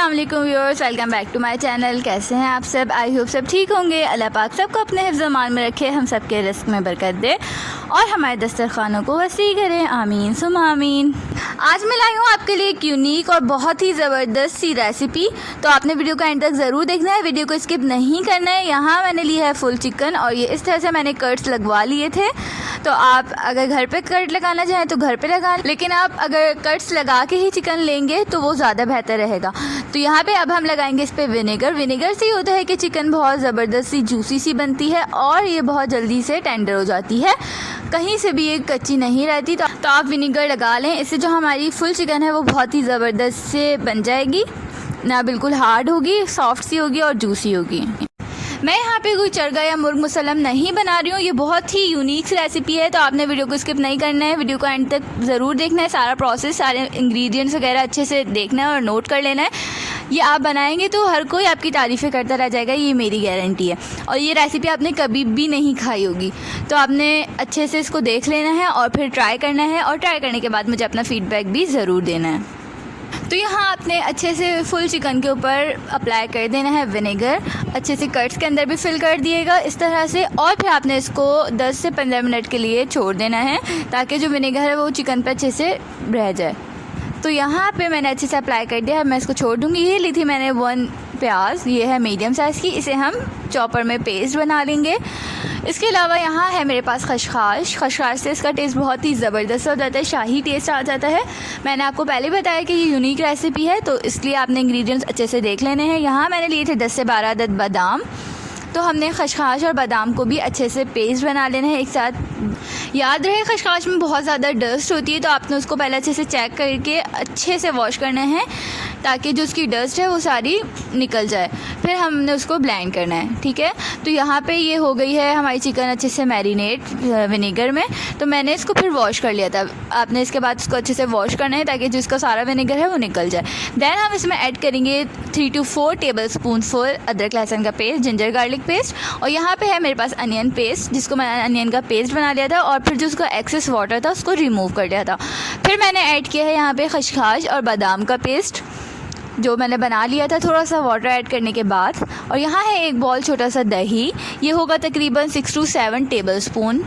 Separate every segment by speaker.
Speaker 1: अस्सलाम वालेकुम viewers, welcome back to my channel. कैसे हैं आप सब? आई होप सब ठीक होंगे। अल्लाह पाक सबको अपने हिफ्ज़ मान में रखे, हम सब के रिस्क में बरकत दे और हमारे दस्तरखानों को वसी करें। आमीन सुम आमीन। आज मैं लाई हूँ आपके लिए एक यूनिक और बहुत ही ज़बरदस्त सी रेसिपी, तो आपने वीडियो का एंड तक ज़रूर देखना है, वीडियो को स्किप नहीं करना है। यहाँ मैंने लिया है फुल चिकन और ये इस तरह से मैंने कट्स लगवा लिए थे। तो आप अगर घर पे कट लगाना चाहें तो घर पे लगा, लेकिन आप अगर कट्स लगा के ही चिकन लेंगे तो वो ज़्यादा बेहतर रहेगा। तो यहाँ पे अब हम लगाएंगे इस पे विनेगर। विनेगर से होता है कि चिकन बहुत ज़बरदस्त सी जूसी सी बनती है और ये बहुत जल्दी से टेंडर हो जाती है, कहीं से भी ये कच्ची नहीं रहती। तो आप विनेगर लगा लें, इससे जो हमारी फुल चिकन है वो बहुत ही ज़बरदस्त से बन जाएगी, ना बिल्कुल हार्ड होगी, सॉफ्ट सी होगी और जूसी होगी। मैं यहाँ पे कोई चरगा या मुर्ग मुसल्लम नहीं बना रही हूँ, ये बहुत ही यूनिक सी रेसिपी है। तो आपने वीडियो को स्किप नहीं करना है, वीडियो को एंड तक ज़रूर देखना है। सारा प्रोसेस, सारे इंग्रेडिएंट्स वगैरह अच्छे से देखना है और नोट कर लेना है। ये आप बनाएंगे तो हर कोई आपकी तारीफ़ें करता रह जाएगा, ये मेरी गारंटी है। और ये रेसिपी आपने कभी भी नहीं खाई होगी, तो आपने अच्छे से इसको देख लेना है और फिर ट्राई करना है, और ट्राई करने के बाद मुझे अपना फ़ीडबैक भी ज़रूर देना है। तो यहाँ आपने अच्छे से फुल चिकन के ऊपर अप्लाई कर देना है विनेगर, अच्छे से कट्स के अंदर भी फिल कर दिएगा इस तरह से, और फिर आपने इसको 10 से 15 मिनट के लिए छोड़ देना है ताकि जो विनेगर है वो चिकन पे अच्छे से रह जाए। तो यहाँ पे मैंने अच्छे से अप्लाई कर दिया है, मैं इसको छोड़ दूँगी। ये ली थी मैंने 1 प्याज, ये है मीडियम साइज़ की, इसे हम चॉपर में पेस्ट बना लेंगे। इसके अलावा यहाँ है मेरे पास खशखाश। खशखाश से इसका टेस्ट बहुत ही ज़बरदस्त हो जाता है, शाही टेस्ट आ जाता है। मैंने आपको पहले बताया कि ये यूनिक रेसिपी है, तो इसलिए आपने इंग्रेडिएंट्स अच्छे से देख लेने हैं। यहाँ मैंने लिए थे 10 से 12 अदद बादाम, तो हमने खशखाश और बादाम को भी अच्छे से पेस्ट बना लेना है एक साथ। याद रहे खशखाश में बहुत ज़्यादा डस्ट होती है, तो आपने उसको पहले अच्छे से चेक करके अच्छे से वॉश करना है ताकि जो उसकी डस्ट है वो सारी निकल जाए। फिर हमने उसको ब्लेंड करना है, ठीक है। तो यहाँ पे ये हो गई है हमारी चिकन अच्छे से मैरिनेट विनेगर में। तो मैंने इसको फिर वॉश कर लिया था। आपने इसके बाद इसको अच्छे से वॉश करना है ताकि जिसका सारा विनेगर है वो निकल जाए। देन हम इसमें ऐड करेंगे 3 to 4 टेबल स्पून फुल अदरक लहसुन का पेस्ट, जिंजर गार्लिक पेस्ट, और यहाँ पे है मेरे पास अनियन पेस्ट, जिसको मैंने अनियन का पेस्ट बना लिया था और फिर जो उसका एक्सेस वाटर था उसको रिमूव कर दिया था। फिर मैंने ऐड किया है यहाँ पे खशखाश और बादाम का पेस्ट जो मैंने बना लिया था थोड़ा सा वाटर ऐड करने के बाद। और यहाँ है एक बॉल छोटा सा दही, ये होगा तकरीबन 6 to 7 टेबल स्पून।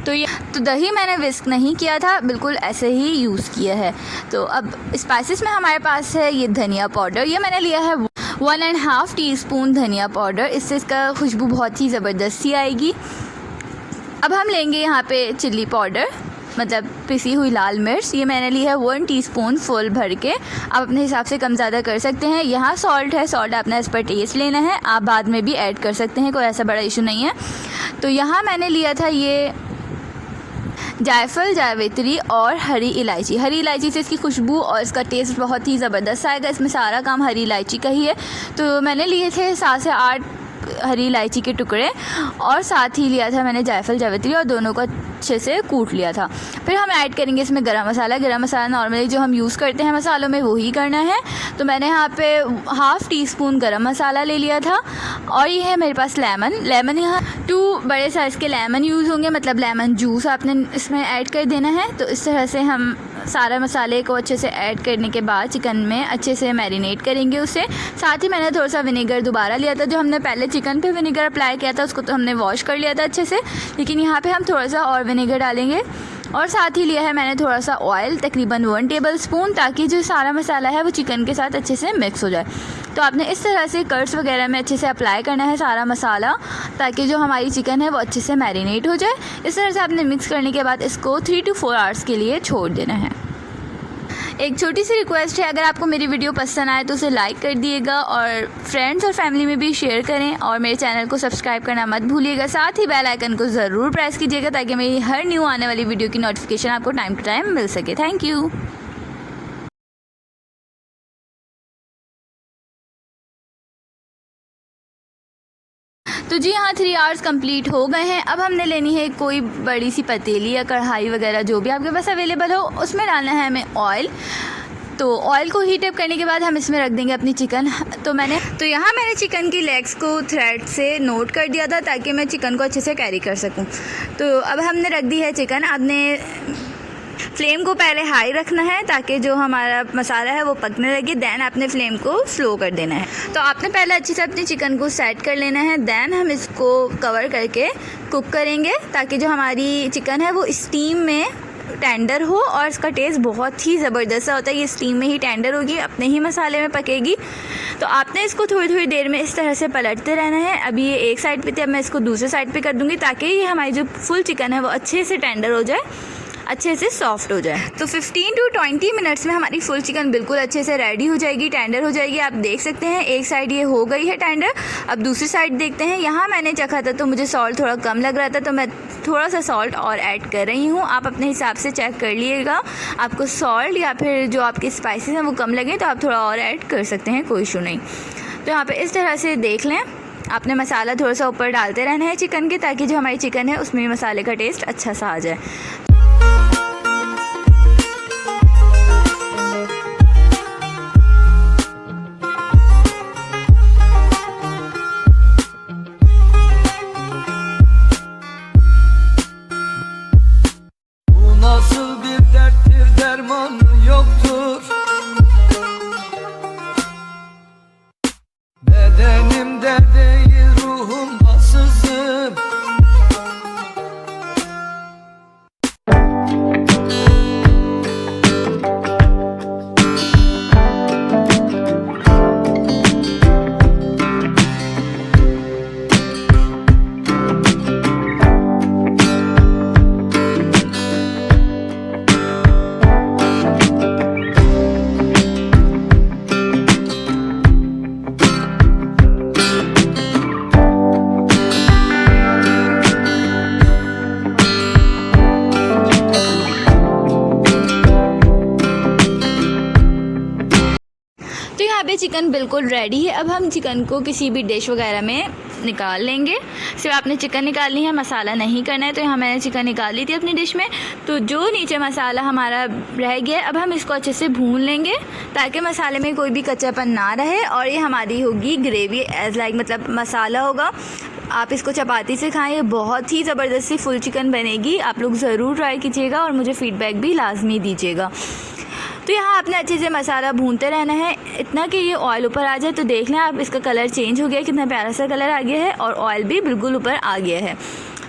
Speaker 1: तो दही मैंने विस्क नहीं किया था, बिल्कुल ऐसे ही यूज़ किया है। तो अब स्पाइसेस में हमारे पास है ये धनिया पाउडर, ये मैंने लिया है 1.5 टीस्पून धनिया पाउडर, इससे इसका खुशबू बहुत ही ज़बरदस्त सी आएगी। अब हम लेंगे यहाँ पे चिल्ली पाउडर, मतलब पिसी हुई लाल मिर्च, ये मैंने ली है 1 टीस्पून फुल भर के। आप अपने हिसाब से कम ज़्यादा कर सकते हैं। यहाँ सॉल्ट है, सॉल्ट आपने इस पर टेस्ट लेना है, आप बाद में भी ऐड कर सकते हैं, कोई ऐसा बड़ा इशू नहीं है। तो यहाँ मैंने लिया था ये जायफल, जावित्री और हरी इलायची। हरी इलायची से इसकी खुशबू और इसका टेस्ट बहुत ही ज़बरदस्त आएगा, इसमें सारा काम हरी इलायची का ही है। तो मैंने लिए थे 7 से 8 हरी इलायची के टुकड़े, और साथ ही लिया था मैंने जायफल जावित्री और दोनों को अच्छे से कूट लिया था। फिर हम ऐड करेंगे इसमें गरम मसाला। गरम मसाला नॉर्मली जो हम यूज़ करते हैं मसालों में वही करना है। तो मैंने यहाँ पे 1/2 टीस्पून गरम मसाला ले लिया था। और ये है मेरे पास लेमन यहाँ 2 बड़े साइज़ के लेमन यूज़ होंगे, मतलब लेमन जूस आपने इसमें ऐड कर देना है। तो इस तरह से हम सारा मसाले को अच्छे से ऐड करने के बाद चिकन में अच्छे से मैरिनेट करेंगे उसे। साथ ही मैंने थोड़ा सा विनेगर दोबारा लिया था, जो हमने पहले चिकन पे विनेगर अप्लाई किया था उसको तो हमने वॉश कर लिया था अच्छे से, लेकिन यहाँ पे हम थोड़ा सा और विनेगर डालेंगे। और साथ ही लिया है मैंने थोड़ा सा ऑयल, तकरीबन 1 टेबल स्पून, ताकि जो सारा मसाला है वो चिकन के साथ अच्छे से मिक्स हो जाए। तो आपने इस तरह से कट्स वगैरह में अच्छे से अप्लाई करना है सारा मसाला, ताकि जो हमारी चिकन है वो अच्छे से मैरिनेट हो जाए। इस तरह से आपने मिक्स करने के बाद इसको 3 to 4 आवर्स के लिए छोड़ देना है। एक छोटी सी रिक्वेस्ट है, अगर आपको मेरी वीडियो पसंद आए तो उसे लाइक कर दिएगा और फ्रेंड्स और फैमिली में भी शेयर करें, और मेरे चैनल को सब्सक्राइब करना मत भूलिएगा। साथ ही बेल आइकन को ज़रूर प्रेस कीजिएगा ताकि मेरी हर न्यू आने वाली वीडियो की नोटिफिकेशन आपको टाइम टू टाइम मिल सके। Thank you. तो जी हाँ, 3 आवर्स कंप्लीट हो गए हैं। अब हमने लेनी है कोई बड़ी सी पतीली या कढ़ाई वगैरह जो भी आपके पास अवेलेबल हो, उसमें डालना है हमें ऑयल। तो ऑयल को हीट अप करने के बाद हम इसमें रख देंगे अपनी चिकन। तो यहाँ मैंने चिकन की लेग्स को थ्रेड से नोट कर दिया था ताकि मैं चिकन को अच्छे से कैरी कर सकूँ। तो अब हमने रख दी है चिकन। आपने फ्लेम को पहले हाई रखना है ताकि जो हमारा मसाला है वो पकने लगे, दैन आपने फ्लेम को स्लो कर देना है। तो आपने पहले अच्छे से अपने चिकन को सेट कर लेना है, दैन हम इसको कवर करके कुक करेंगे ताकि जो हमारी चिकन है वो स्टीम में टेंडर हो और इसका टेस्ट बहुत ही ज़बरदस्त होता है। ये स्टीम में ही टेंडर होगी, अपने ही मसाले में पकेगी। तो आपने इसको थोड़ी थोड़ी देर में इस तरह से पलटते रहना है। अभी ये एक साइड पे थी, अब मैं इसको दूसरे साइड पे कर दूँगी ताकि ये हमारी जो फुल चिकन है वो अच्छे से टेंडर हो जाए, अच्छे से सॉफ्ट हो जाए। तो 15 to 20 मिनट्स में हमारी फुल चिकन बिल्कुल अच्छे से रेडी हो जाएगी, टेंडर हो जाएगी। आप देख सकते हैं एक साइड ये हो गई है टेंडर। अब दूसरी साइड देखते हैं। यहाँ मैंने चखा था तो मुझे सॉल्ट थोड़ा कम लग रहा था, तो मैं थोड़ा सा सॉल्ट और ऐड कर रही हूँ। आप अपने हिसाब से चेक कर लीजिएगा, आपको सॉल्ट या फिर जो आपके स्पाइसेस हैं वो कम लगे तो आप थोड़ा और ऐड कर सकते हैं, कोई इशू नहीं। तो यहाँ पे इस तरह से देख लें, आपने मसाला थोड़ा सा ऊपर डालते रहना है चिकन के ताकि जो हमारी चिकन है उसमें मसाले का टेस्ट अच्छा सा आ जाए।
Speaker 2: Nasıl bir derttir dermanı yoktur. Bedenimde değil ruhumda sızıp.
Speaker 1: तो यहाँ पे चिकन बिल्कुल रेडी है। अब हम चिकन को किसी भी डिश वगैरह में निकाल लेंगे। सिर्फ आपने चिकन निकालनी है, मसाला नहीं करना है। तो यहाँ मैंने चिकन निकाल ली थी अपनी डिश में। तो जो नीचे मसाला हमारा रह गया, अब हम इसको अच्छे से भून लेंगे ताकि मसाले में कोई भी कच्चापन ना रहे और ये हमारी होगी ग्रेवी एज लाइक, मतलब मसाला होगा। आप इसको चपाती से खाएं, ये बहुत ही ज़बरदस्त सी फुल चिकन बनेगी। आप लोग ज़रूर ट्राई कीजिएगा और मुझे फ़ीडबैक भी लाजमी दीजिएगा। तो यहाँ आपने अच्छे से मसाला भूनते रहना है इतना कि ये ऑयल ऊपर आ जाए। तो देख लें आप, इसका कलर चेंज हो गया, कितना प्यारा सा कलर आ गया है और ऑयल भी बिल्कुल ऊपर आ गया है।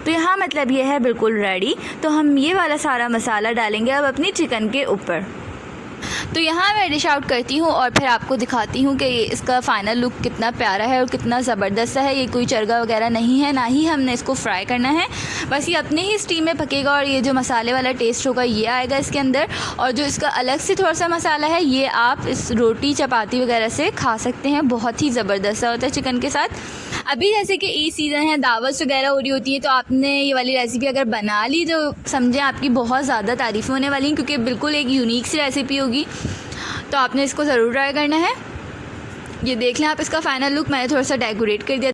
Speaker 1: तो यहाँ मतलब ये है बिल्कुल रेडी। तो हम ये वाला सारा मसाला डालेंगे अब अपनी चिकन के ऊपर। तो यहाँ मैं डिश आउट करती हूँ और फिर आपको दिखाती हूँ कि इसका फ़ाइनल लुक कितना प्यारा है और कितना ज़बरदस्त है। ये कोई चरगा वगैरह नहीं है, ना ही हमने इसको फ्राई करना है, बस ये अपने ही स्टीम में पकेगा और ये जो मसाले वाला टेस्ट होगा ये आएगा इसके अंदर। और जो इसका अलग से थोड़ा सा मसाला है ये आप इस रोटी चपाती वगैरह से खा सकते हैं, बहुत ही ज़बरदस्त होता है चिकन के साथ। अभी जैसे कि ईद सीज़न है, दावत वगैरह हो रही होती है, तो आपने ये वाली रेसिपी अगर बना ली तो समझें आपकी बहुत ज़्यादा तारीफ़ होने वाली है, क्योंकि बिल्कुल एक यूनिक सी रेसिपी होगी। तो आपने इसको ज़रूर ट्राई करना है। ये देख लें आप, इसका फ़ाइनल लुक मैंने थोड़ा सा डेकोरेट कर दिया